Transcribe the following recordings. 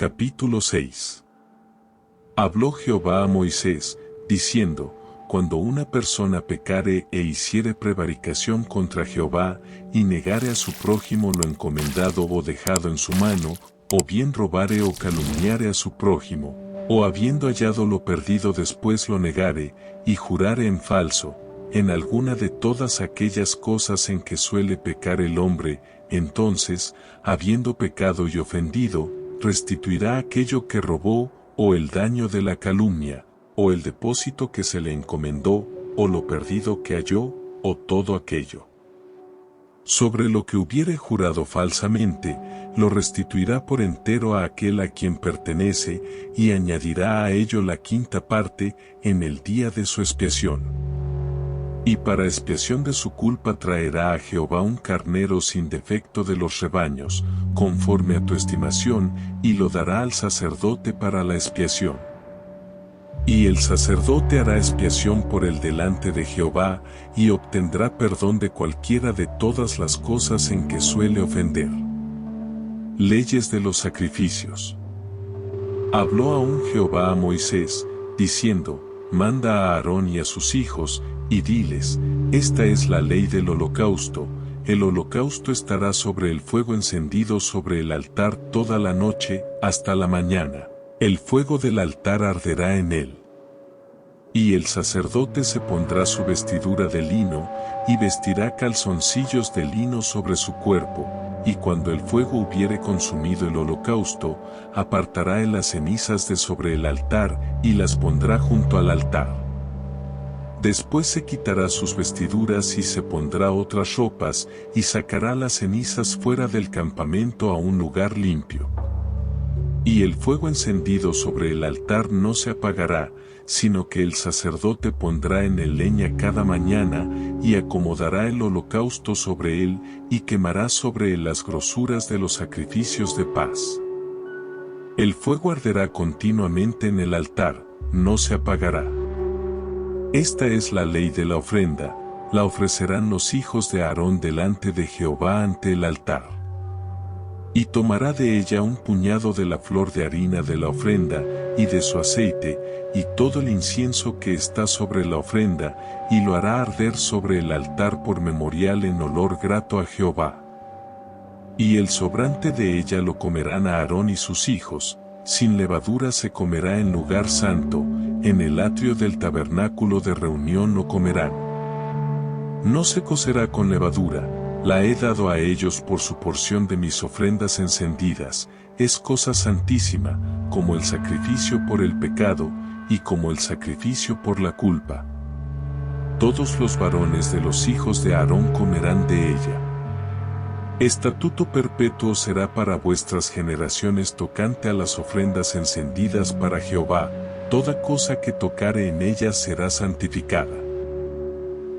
Capítulo 6. Habló Jehová a Moisés, diciendo: Cuando una persona pecare e hiciere prevaricación contra Jehová, y negare a su prójimo lo encomendado o dejado en su mano, o bien robare o calumniare a su prójimo, o habiendo hallado lo perdido después lo negare, y jurare en falso, en alguna de todas aquellas cosas en que suele pecar el hombre, entonces, habiendo pecado y ofendido, restituirá aquello que robó, o el daño de la calumnia, o el depósito que se le encomendó, o lo perdido que halló, o todo aquello. Sobre lo que hubiere jurado falsamente, lo restituirá por entero a aquel a quien pertenece, y añadirá a ello la quinta parte, en el día de su expiación. Y para expiación de su culpa traerá a Jehová un carnero sin defecto de los rebaños, conforme a tu estimación, y lo dará al sacerdote para la expiación. Y el sacerdote hará expiación por él delante de Jehová, y obtendrá perdón de cualquiera de todas las cosas en que suele ofender. Leyes de los sacrificios. Habló aún Jehová a Moisés, diciendo: Manda a Aarón y a sus hijos, y diles: Esta es la ley del holocausto. El holocausto estará sobre el fuego encendido sobre el altar toda la noche, hasta la mañana. El fuego del altar arderá en él. Y el sacerdote se pondrá su vestidura de lino, y vestirá calzoncillos de lino sobre su cuerpo, y cuando el fuego hubiere consumido el holocausto, apartará él las cenizas de sobre el altar, y las pondrá junto al altar. Después se quitará sus vestiduras y se pondrá otras ropas, y sacará las cenizas fuera del campamento a un lugar limpio. Y el fuego encendido sobre el altar no se apagará, sino que el sacerdote pondrá en él leña cada mañana, y acomodará el holocausto sobre él, y quemará sobre él las grosuras de los sacrificios de paz. El fuego arderá continuamente en el altar, no se apagará. Esta es la ley de la ofrenda, la ofrecerán los hijos de Aarón delante de Jehová ante el altar. Y tomará de ella un puñado de la flor de harina de la ofrenda, y de su aceite, y todo el incienso que está sobre la ofrenda, y lo hará arder sobre el altar por memorial en olor grato a Jehová. Y el sobrante de ella lo comerán a Aarón y sus hijos, sin levadura se comerá en lugar santo, en el atrio del tabernáculo de reunión lo comerán. No se cocerá con levadura, la he dado a ellos por su porción de mis ofrendas encendidas, es cosa santísima, como el sacrificio por el pecado, y como el sacrificio por la culpa. Todos los varones de los hijos de Aarón comerán de ella. Estatuto perpetuo será para vuestras generaciones tocante a las ofrendas encendidas para Jehová, toda cosa que tocare en ellas será santificada.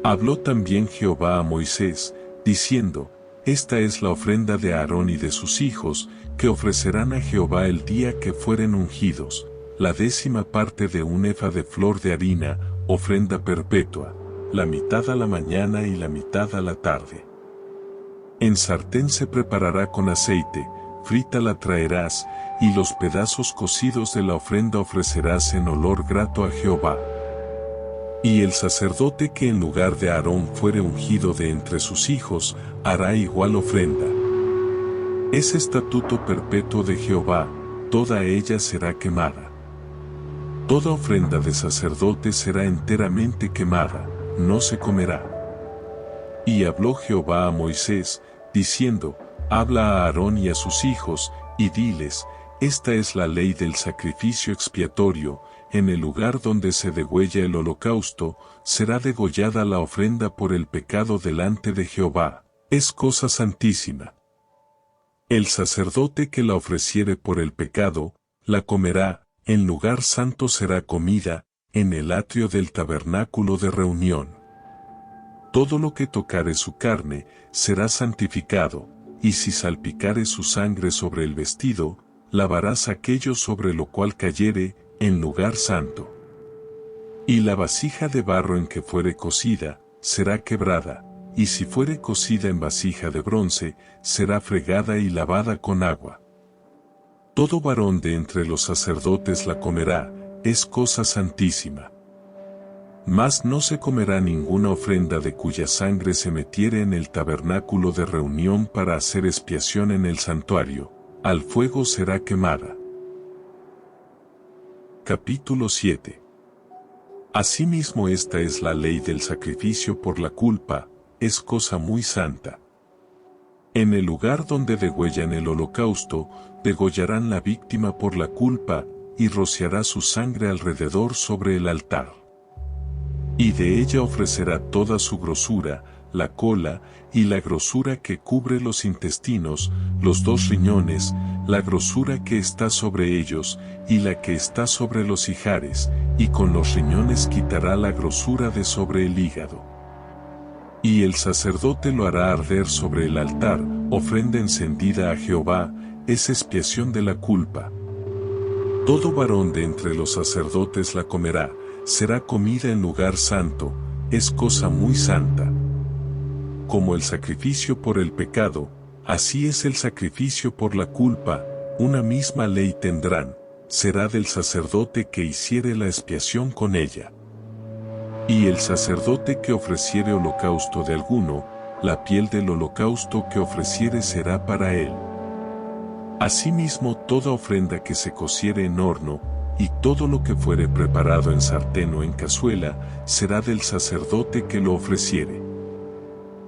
Habló también Jehová a Moisés, diciendo: Esta es la ofrenda de Aarón y de sus hijos, que ofrecerán a Jehová el día que fueren ungidos, la 10ª parte de un efa de flor de harina, ofrenda perpetua, la mitad a la mañana y la mitad a la tarde. En sartén se preparará con aceite, frita la traerás, y los pedazos cocidos de la ofrenda ofrecerás en olor grato a Jehová. Y el sacerdote que en lugar de Aarón fuere ungido de entre sus hijos, hará igual ofrenda. Es estatuto perpetuo de Jehová, toda ella será quemada. Toda ofrenda de sacerdote será enteramente quemada, no se comerá. Y habló Jehová a Moisés, diciendo: Habla a Aarón y a sus hijos, y diles: Esta es la ley del sacrificio expiatorio, en el lugar donde se degüella el holocausto, será degollada la ofrenda por el pecado delante de Jehová, es cosa santísima. El sacerdote que la ofreciere por el pecado, la comerá, en lugar santo será comida, en el atrio del tabernáculo de reunión. Todo lo que tocare su carne, será santificado, y si salpicare su sangre sobre el vestido, lavarás aquello sobre lo cual cayere, en lugar santo. Y la vasija de barro en que fuere cocida, será quebrada, y si fuere cocida en vasija de bronce, será fregada y lavada con agua. Todo varón de entre los sacerdotes la comerá, es cosa santísima. Mas no se comerá ninguna ofrenda de cuya sangre se metiere en el tabernáculo de reunión para hacer expiación en el santuario, al fuego será quemada. Capítulo 7. Asimismo esta es la ley del sacrificio por la culpa, es cosa muy santa. En el lugar donde degüellan el holocausto, degollarán la víctima por la culpa, y rociará su sangre alrededor sobre el altar. Y de ella ofrecerá toda su grosura, la cola, y la grosura que cubre los intestinos, los 2 riñones, la grosura que está sobre ellos, y la que está sobre los ijares, y con los riñones quitará la grosura de sobre el hígado. Y el sacerdote lo hará arder sobre el altar, ofrenda encendida a Jehová, es expiación de la culpa. Todo varón de entre los sacerdotes la comerá, será comida en lugar santo, es cosa muy santa. Como el sacrificio por el pecado, así es el sacrificio por la culpa, una misma ley tendrán, será del sacerdote que hiciere la expiación con ella. Y el sacerdote que ofreciere holocausto de alguno, la piel del holocausto que ofreciere será para él. Asimismo toda ofrenda que se cociere en horno, y todo lo que fuere preparado en sartén o en cazuela, será del sacerdote que lo ofreciere.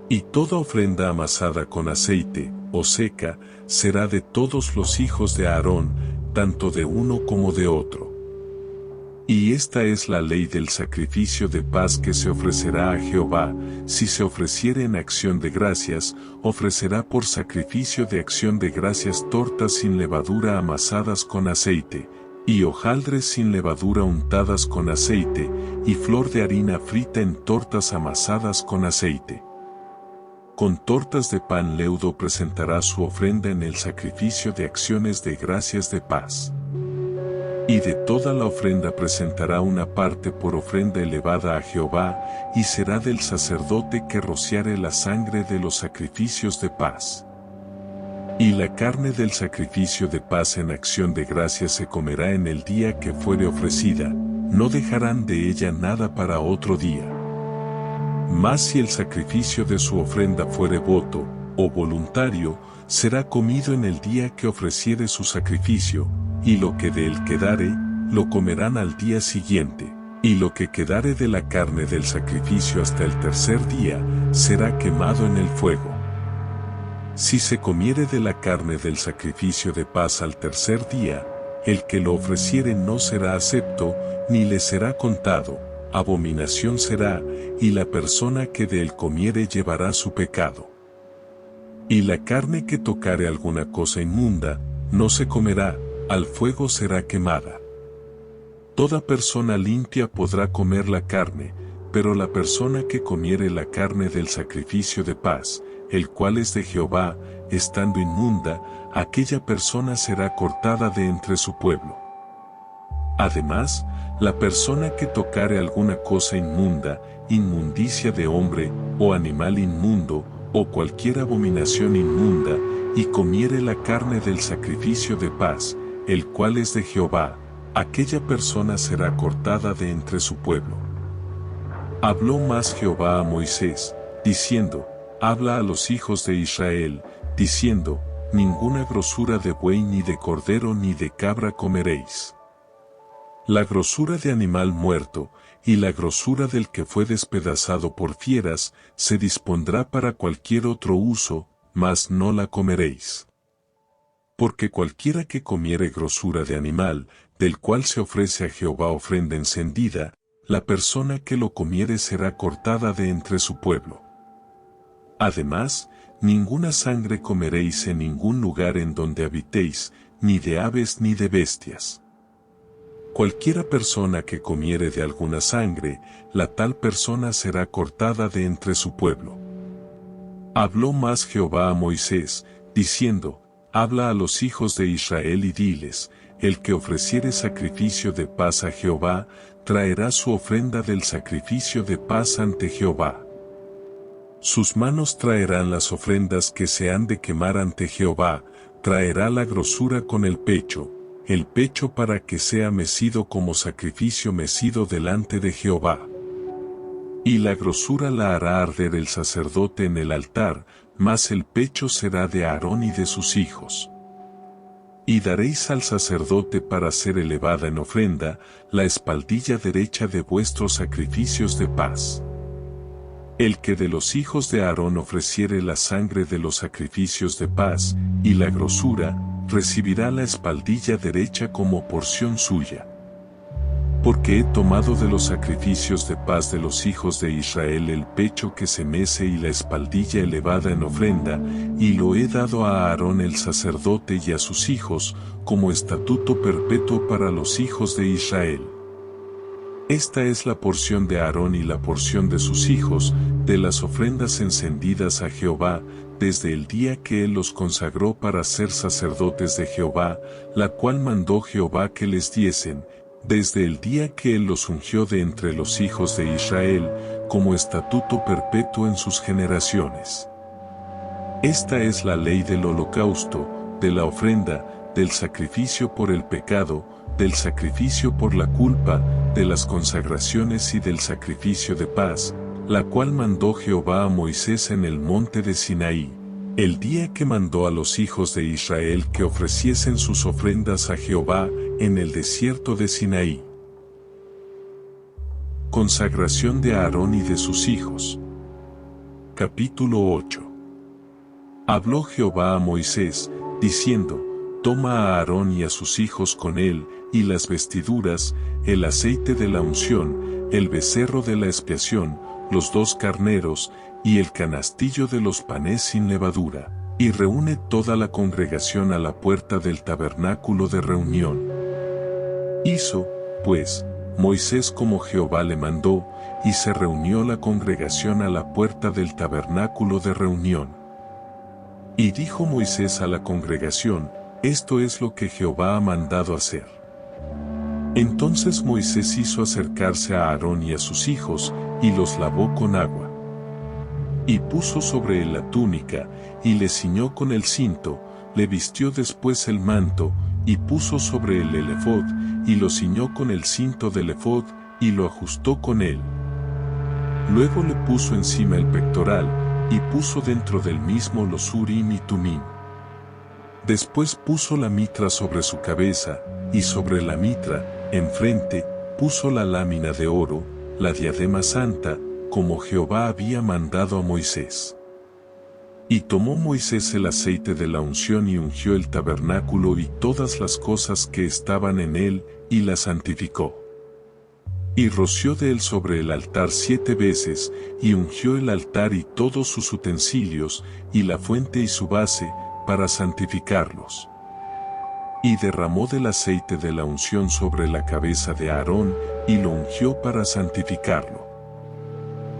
Y toda ofrenda amasada con aceite, o seca, será de todos los hijos de Aarón, tanto de uno como de otro. Y esta es la ley del sacrificio de paz que se ofrecerá a Jehová, si se ofreciere en acción de gracias, ofrecerá por sacrificio de acción de gracias tortas sin levadura amasadas con aceite, y hojaldres sin levadura untadas con aceite, y flor de harina frita en tortas amasadas con aceite. Con tortas de pan leudo presentará su ofrenda en el sacrificio de acciones de gracias de paz. Y de toda la ofrenda presentará una parte por ofrenda elevada a Jehová, y será del sacerdote que rociare la sangre de los sacrificios de paz. Y la carne del sacrificio de paz en acción de gracias se comerá en el día que fuere ofrecida, no dejarán de ella nada para otro día. Mas si el sacrificio de su ofrenda fuere voto, o voluntario, será comido en el día que ofreciere su sacrificio, y lo que de él quedare, lo comerán al día siguiente, y lo que quedare de la carne del sacrificio hasta el tercer día, será quemado en el fuego. Si se comiere de la carne del sacrificio de paz al tercer día, el que lo ofreciere no será acepto, ni le será contado, abominación será, y la persona que de él comiere llevará su pecado. Y la carne que tocare alguna cosa inmunda, no se comerá, al fuego será quemada. Toda persona limpia podrá comer la carne, pero la persona que comiere la carne del sacrificio de paz, el cual es de Jehová, estando inmunda, aquella persona será cortada de entre su pueblo. Además, la persona que tocare alguna cosa inmunda, inmundicia de hombre, o animal inmundo, o cualquier abominación inmunda, y comiere la carne del sacrificio de paz, el cual es de Jehová, aquella persona será cortada de entre su pueblo. Habló más Jehová a Moisés, diciendo, habla a los hijos de Israel, diciendo, ninguna grosura de buey ni de cordero ni de cabra comeréis. La grosura de animal muerto, y la grosura del que fue despedazado por fieras, se dispondrá para cualquier otro uso, mas no la comeréis. Porque cualquiera que comiere grosura de animal, del cual se ofrece a Jehová ofrenda encendida, la persona que lo comiere será cortada de entre su pueblo. Además, ninguna sangre comeréis en ningún lugar en donde habitéis, ni de aves ni de bestias. Cualquiera persona que comiere de alguna sangre, la tal persona será cortada de entre su pueblo. Habló más Jehová a Moisés, diciendo, habla a los hijos de Israel y diles, el que ofreciere sacrificio de paz a Jehová, traerá su ofrenda del sacrificio de paz ante Jehová. Sus manos traerán las ofrendas que se han de quemar ante Jehová, traerá la grosura con el pecho para que sea mecido como sacrificio mecido delante de Jehová. Y la grosura la hará arder el sacerdote en el altar, mas el pecho será de Aarón y de sus hijos. Y daréis al sacerdote para ser elevada en ofrenda, la espaldilla derecha de vuestros sacrificios de paz. El que de los hijos de Aarón ofreciere la sangre de los sacrificios de paz, y la grosura, recibirá la espaldilla derecha como porción suya. Porque he tomado de los sacrificios de paz de los hijos de Israel el pecho que se mece y la espaldilla elevada en ofrenda, y lo he dado a Aarón el sacerdote y a sus hijos, como estatuto perpetuo para los hijos de Israel. Esta es la porción de Aarón y la porción de sus hijos, de las ofrendas encendidas a Jehová, desde el día que él los consagró para ser sacerdotes de Jehová, la cual mandó Jehová que les diesen, desde el día que él los ungió de entre los hijos de Israel, como estatuto perpetuo en sus generaciones. Esta es la ley del holocausto, de la ofrenda, del sacrificio por el pecado, del sacrificio por la culpa, de las consagraciones y del sacrificio de paz, la cual mandó Jehová a Moisés en el monte de Sinaí, el día que mandó a los hijos de Israel que ofreciesen sus ofrendas a Jehová en el desierto de Sinaí. Consagración de Aarón y de sus hijos. Capítulo 8. Habló Jehová a Moisés, diciendo: Toma a Aarón y a sus hijos con él, y las vestiduras, el aceite de la unción, el becerro de la expiación, los 2 carneros, y el canastillo de los panes sin levadura, y reúne toda la congregación a la puerta del tabernáculo de reunión. Hizo, pues, Moisés como Jehová le mandó, y se reunió la congregación a la puerta del tabernáculo de reunión. Y dijo Moisés a la congregación: Esto es lo que Jehová ha mandado hacer. Entonces Moisés hizo acercarse a Aarón y a sus hijos, y los lavó con agua. Y puso sobre él la túnica, y le ciñó con el cinto, le vistió después el manto, y puso sobre él el efod, y lo ciñó con el cinto del efod, y lo ajustó con él. Luego le puso encima el pectoral, y puso dentro del mismo los urim y tumim. Después puso la mitra sobre su cabeza, y sobre la mitra, enfrente, puso la lámina de oro, la diadema santa, como Jehová había mandado a Moisés. Y tomó Moisés el aceite de la unción y ungió el tabernáculo y todas las cosas que estaban en él, y la santificó. Y roció de él sobre el altar 7 veces, y ungió el altar y todos sus utensilios, y la fuente y su base, para santificarlos. Y derramó del aceite de la unción sobre la cabeza de Aarón, y lo ungió para santificarlo.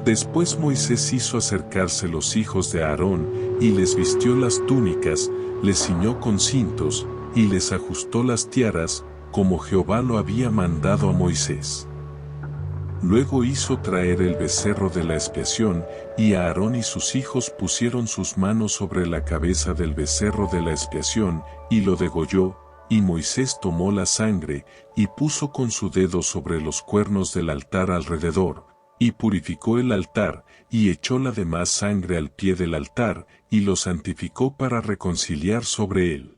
Después Moisés hizo acercarse los hijos de Aarón, y les vistió las túnicas, les ciñó con cintos, y les ajustó las tiaras, como Jehová lo había mandado a Moisés. Luego hizo traer el becerro de la expiación, y Aarón y sus hijos pusieron sus manos sobre la cabeza del becerro de la expiación, y lo degolló, y Moisés tomó la sangre, y puso con su dedo sobre los cuernos del altar alrededor, y purificó el altar, y echó la demás sangre al pie del altar, y lo santificó para reconciliar sobre él.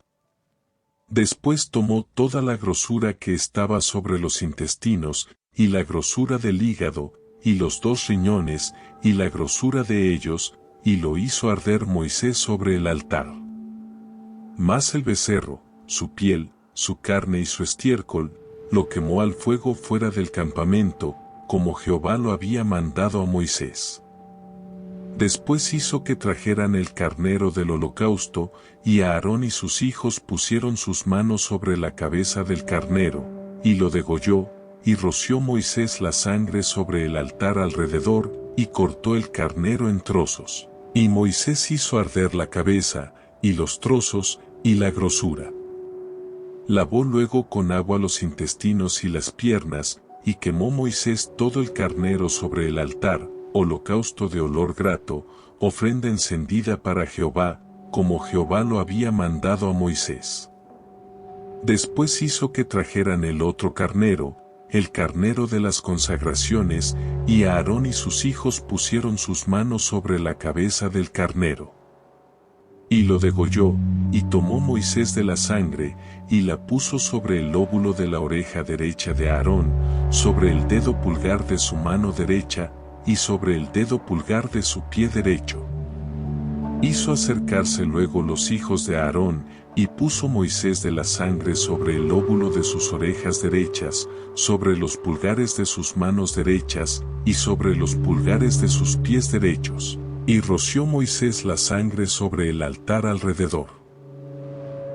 Después tomó toda la grosura que estaba sobre los intestinos, y la grosura del hígado, y los 2 riñones, y la grosura de ellos, y lo hizo arder Moisés sobre el altar. Mas el becerro, su piel, su carne y su estiércol, lo quemó al fuego fuera del campamento, como Jehová lo había mandado a Moisés. Después hizo que trajeran el carnero del holocausto, y Aarón y sus hijos pusieron sus manos sobre la cabeza del carnero, y lo degolló, y roció Moisés la sangre sobre el altar alrededor, y cortó el carnero en trozos. Y Moisés hizo arder la cabeza, y los trozos, y la grosura. Lavó luego con agua los intestinos y las piernas, y quemó Moisés todo el carnero sobre el altar, holocausto de olor grato, ofrenda encendida para Jehová, como Jehová lo había mandado a Moisés. Después hizo que trajeran el otro carnero, el carnero de las consagraciones, y Aarón y sus hijos pusieron sus manos sobre la cabeza del carnero. Y lo degolló, y tomó Moisés de la sangre, y la puso sobre el lóbulo de la oreja derecha de Aarón, sobre el dedo pulgar de su mano derecha, y sobre el dedo pulgar de su pie derecho. Hizo acercarse luego los hijos de Aarón, y puso Moisés de la sangre sobre el lóbulo de sus orejas derechas, sobre los pulgares de sus manos derechas, y sobre los pulgares de sus pies derechos. Y roció Moisés la sangre sobre el altar alrededor.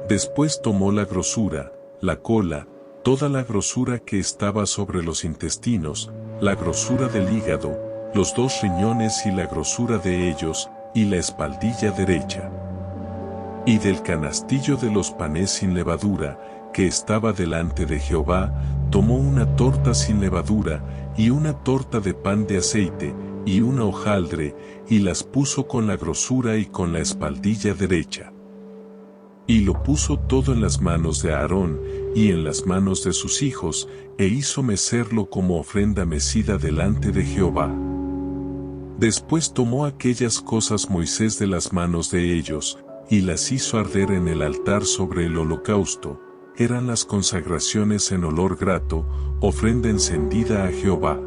Después tomó la grosura, la cola, toda la grosura que estaba sobre los intestinos, la grosura del hígado, los 2 riñones y la grosura de ellos, y la espaldilla derecha. Y del canastillo de los panes sin levadura, que estaba delante de Jehová, tomó una torta sin levadura, y una torta de pan de aceite, y una hojaldre, y las puso con la grosura y con la espaldilla derecha. Y lo puso todo en las manos de Aarón, y en las manos de sus hijos, e hizo mecerlo como ofrenda mecida delante de Jehová. Después tomó aquellas cosas Moisés de las manos de ellos, y las hizo arder en el altar sobre el holocausto, eran las consagraciones en olor grato, ofrenda encendida a Jehová.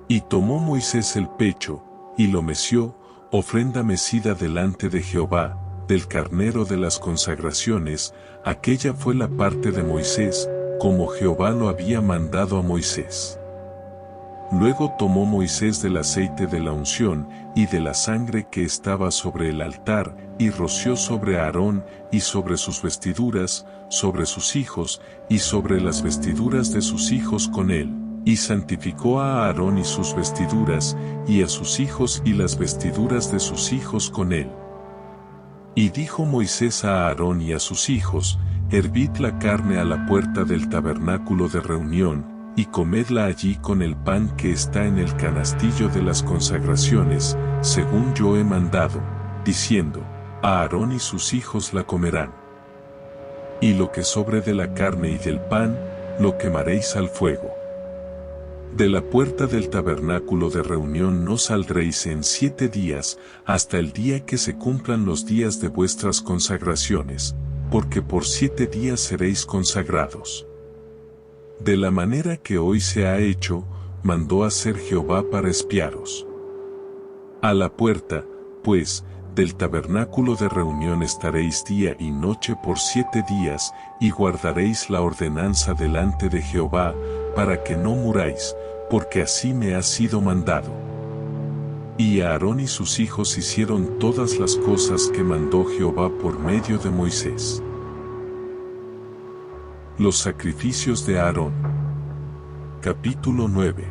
Y tomó Moisés el pecho, y lo meció, ofrenda mecida delante de Jehová, del carnero de las consagraciones, aquella fue la parte de Moisés, como Jehová lo había mandado a Moisés. Luego tomó Moisés del aceite de la unción, y de la sangre que estaba sobre el altar, y roció sobre Aarón, y sobre sus vestiduras, sobre sus hijos, y sobre las vestiduras de sus hijos con él. Y santificó a Aarón y sus vestiduras, y a sus hijos y las vestiduras de sus hijos con él. Y dijo Moisés a Aarón y a sus hijos, hervid la carne a la puerta del tabernáculo de reunión, y comedla allí con el pan que está en el canastillo de las consagraciones, según yo he mandado, diciendo, Aarón y sus hijos la comerán. Y lo que sobre de la carne y del pan, lo quemaréis al fuego. De la puerta del tabernáculo de reunión no saldréis en 7 días, hasta el día que se cumplan los días de vuestras consagraciones, porque por 7 días seréis consagrados. De la manera que hoy se ha hecho, mandó hacer Jehová para espiaros. A la puerta, pues, del tabernáculo de reunión estaréis día y noche por 7 días, y guardaréis la ordenanza delante de Jehová, para que no muráis, porque así me ha sido mandado. Y Aarón y sus hijos hicieron todas las cosas que mandó Jehová por medio de Moisés. Los sacrificios de Aarón. Capítulo 9.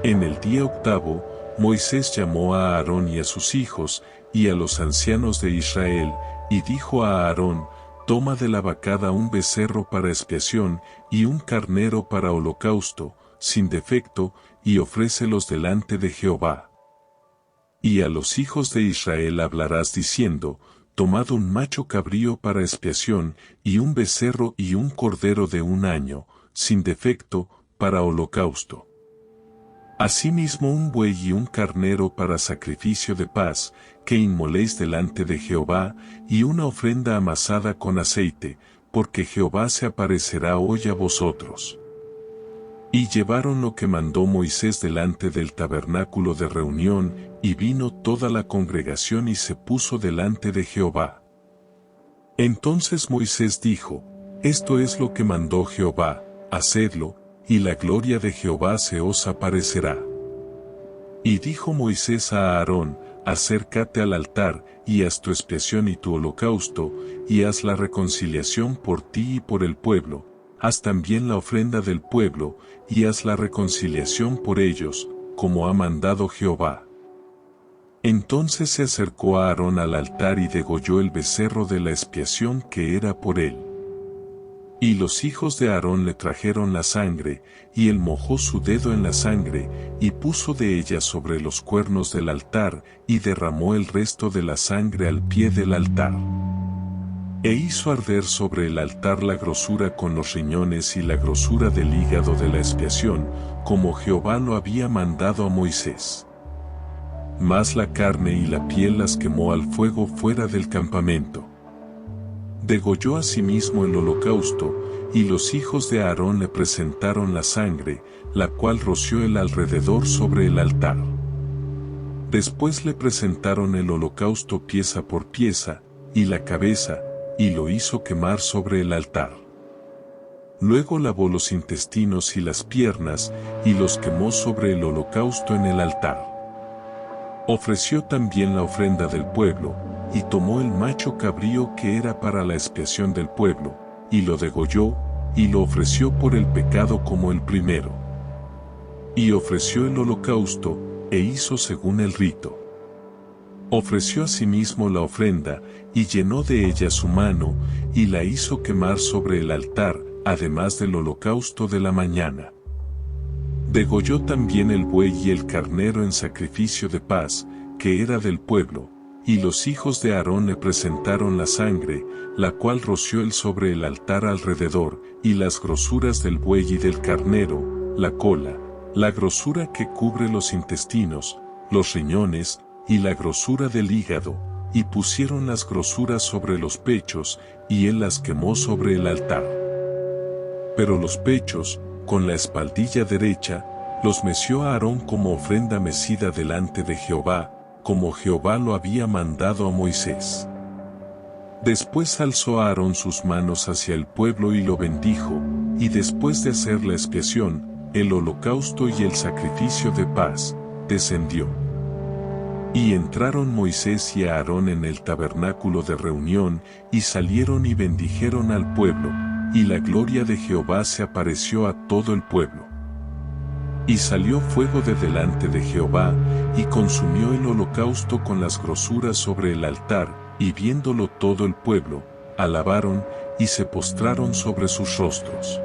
En el día octavo, Moisés llamó a Aarón y a sus hijos, y a los ancianos de Israel, y dijo a Aarón, toma de la vacada un becerro para expiación, y un carnero para holocausto, sin defecto, y ofrécelos delante de Jehová. Y a los hijos de Israel hablarás diciendo, tomad un macho cabrío para expiación, y un becerro y un cordero de 1 año, sin defecto, para holocausto. Asimismo un buey y un carnero para sacrificio de paz, que inmoléis delante de Jehová, y una ofrenda amasada con aceite, porque Jehová se aparecerá hoy a vosotros. Y llevaron lo que mandó Moisés delante del tabernáculo de reunión, y vino toda la congregación y se puso delante de Jehová. Entonces Moisés dijo, esto es lo que mandó Jehová, hacedlo, y la gloria de Jehová se os aparecerá. Y dijo Moisés a Aarón, acércate al altar, y haz tu expiación y tu holocausto, y haz la reconciliación por ti y por el pueblo, haz también la ofrenda del pueblo, y haz la reconciliación por ellos, como ha mandado Jehová. Entonces se acercó a Aarón al altar y degolló el becerro de la expiación que era por él. Y los hijos de Aarón le trajeron la sangre, y él mojó su dedo en la sangre, y puso de ella sobre los cuernos del altar, y derramó el resto de la sangre al pie del altar. E hizo arder sobre el altar la grosura con los riñones y la grosura del hígado de la expiación, como Jehová lo había mandado a Moisés. Mas la carne y la piel las quemó al fuego fuera del campamento. Degolló asimismo el holocausto, y los hijos de Aarón le presentaron la sangre, la cual roció el alrededor sobre el altar. Después le presentaron el holocausto pieza por pieza, y la cabeza, y lo hizo quemar sobre el altar. Luego lavó los intestinos y las piernas, y los quemó sobre el holocausto en el altar. Ofreció también la ofrenda del pueblo, y tomó el macho cabrío que era para la expiación del pueblo, y lo degolló, y lo ofreció por el pecado como el primero. Y ofreció el holocausto, e hizo según el rito. Ofreció asimismo la ofrenda, y llenó de ella su mano, y la hizo quemar sobre el altar, además del holocausto de la mañana. Degolló también el buey y el carnero en sacrificio de paz, que era del pueblo, y los hijos de Aarón le presentaron la sangre, la cual roció él sobre el altar alrededor, y las grosuras del buey y del carnero, la cola, la grosura que cubre los intestinos, los riñones, y la grosura del hígado, y pusieron las grosuras sobre los pechos, y él las quemó sobre el altar. Pero los pechos, con la espaldilla derecha, los meció a Aarón como ofrenda mecida delante de Jehová, como Jehová lo había mandado a Moisés. Después alzó a Aarón sus manos hacia el pueblo y lo bendijo, y después de hacer la expiación, el holocausto y el sacrificio de paz, descendió. Y entraron Moisés y Aarón en el tabernáculo de reunión, y salieron y bendijeron al pueblo, y la gloria de Jehová se apareció a todo el pueblo. Y salió fuego de delante de Jehová, y consumió el holocausto con las grosuras sobre el altar, y viéndolo todo el pueblo, alabaron, y se postraron sobre sus rostros.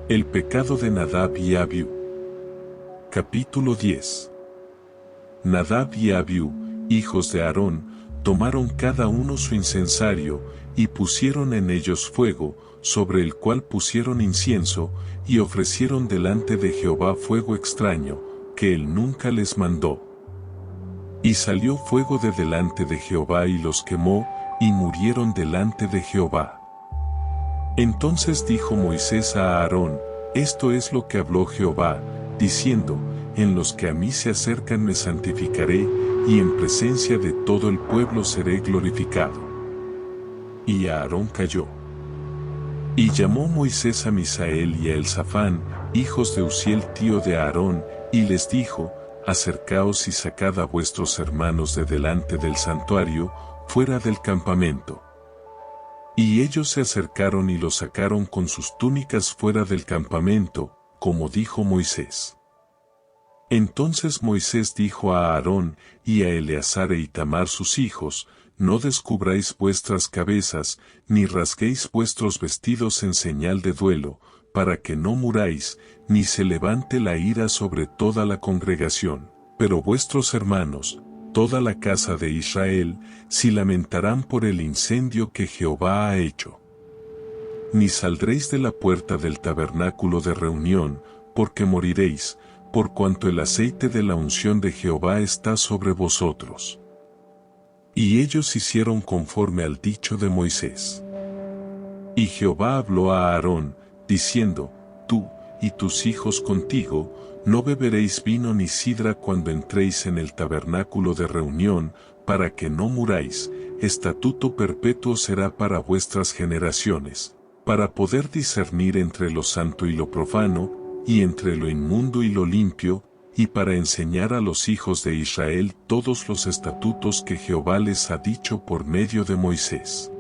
El pecado de Nadab y Abiú. Capítulo 10. Nadab y Abiú, hijos de Aarón, tomaron cada uno su incensario, y pusieron en ellos fuego, sobre el cual pusieron incienso, y ofrecieron delante de Jehová fuego extraño, que él nunca les mandó. Y salió fuego de delante de Jehová y los quemó, y murieron delante de Jehová. Entonces dijo Moisés a Aarón: Esto es lo que habló Jehová, diciendo: En los que a mí se acercan me santificaré, y en presencia de todo el pueblo seré glorificado. Y Aarón calló. Y llamó Moisés a Misael y a Elzafán, hijos de Uziel tío de Aarón, y les dijo: Acercaos y sacad a vuestros hermanos de delante del santuario, fuera del campamento. Y ellos se acercaron y los sacaron con sus túnicas fuera del campamento, como dijo Moisés. Entonces Moisés dijo a Aarón, y a Eleazar e Itamar sus hijos: No descubráis vuestras cabezas, ni rasguéis vuestros vestidos en señal de duelo, para que no muráis, ni se levante la ira sobre toda la congregación. Pero vuestros hermanos, toda la casa de Israel, se lamentarán por el incendio que Jehová ha hecho. Ni saldréis de la puerta del tabernáculo de reunión, porque moriréis, por cuanto el aceite de la unción de Jehová está sobre vosotros. Y ellos hicieron conforme al dicho de Moisés. Y Jehová habló a Aarón, diciendo: Tú, y tus hijos contigo, no beberéis vino ni sidra cuando entréis en el tabernáculo de reunión, para que no muráis. Estatuto perpetuo será para vuestras generaciones, para poder discernir entre lo santo y lo profano, y entre lo inmundo y lo limpio, y para enseñar a los hijos de Israel todos los estatutos que Jehová les ha dicho por medio de Moisés.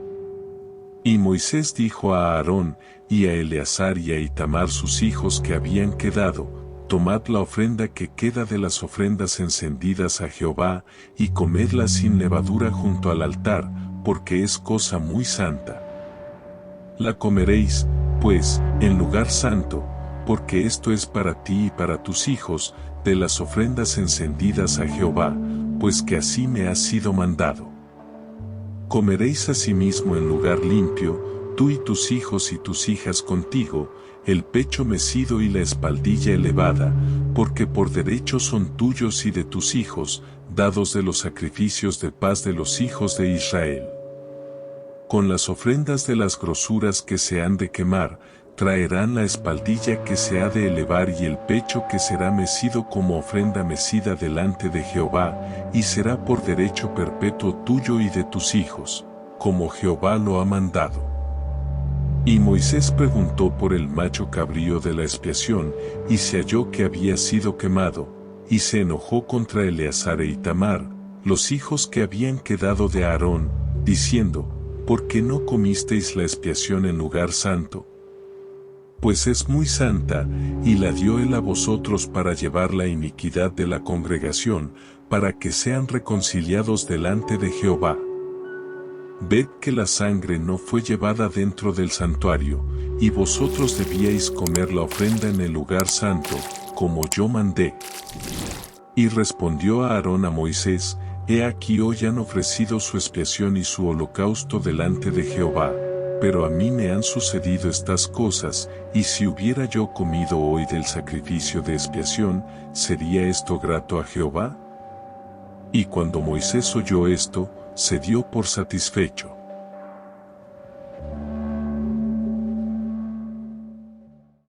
Y Moisés dijo a Aarón, y a Eleazar y a Itamar sus hijos que habían quedado: Tomad la ofrenda que queda de las ofrendas encendidas a Jehová, y comedla sin levadura junto al altar, porque es cosa muy santa. La comeréis, pues, en lugar santo, porque esto es para ti y para tus hijos, de las ofrendas encendidas a Jehová, pues que así me ha sido mandado. Comeréis asimismo en lugar limpio, tú y tus hijos y tus hijas contigo, el pecho mecido y la espaldilla elevada, porque por derecho son tuyos y de tus hijos, dados de los sacrificios de paz de los hijos de Israel. Con las ofrendas de las grosuras que se han de quemar, traerán la espaldilla que se ha de elevar y el pecho que será mecido como ofrenda mecida delante de Jehová, y será por derecho perpetuo tuyo y de tus hijos, como Jehová lo ha mandado. Y Moisés preguntó por el macho cabrío de la expiación, y se halló que había sido quemado, y se enojó contra Eleazar e Itamar, los hijos que habían quedado de Aarón, diciendo, ¿por qué no comisteis la expiación en lugar santo? Pues es muy santa, y la dio él a vosotros para llevar la iniquidad de la congregación, para que sean reconciliados delante de Jehová. Ved que la sangre no fue llevada dentro del santuario, y vosotros debíais comer la ofrenda en el lugar santo, como yo mandé. Y respondió Aarón a Moisés, he aquí hoy han ofrecido su expiación y su holocausto delante de Jehová, pero a mí me han sucedido estas cosas, y si hubiera yo comido hoy del sacrificio de expiación, ¿sería esto grato a Jehová? Y cuando Moisés oyó esto, se dio por satisfecho.